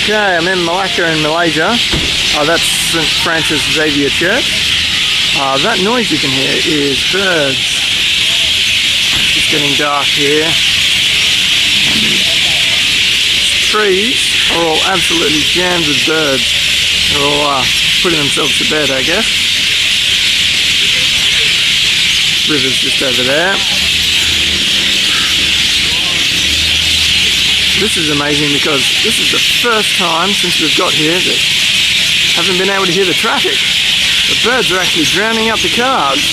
Okay, I'm in Melaka in Malaysia. That's St. Francis Xavier Church. That noise you can hear is birds. It's getting dark here. Trees are all absolutely jammed with birds. They're all putting themselves to bed, I guess. River's just over there. This is amazing because this is the first time since we've got here that I haven't been able to hear the traffic. The birds are actually drowning out the cars.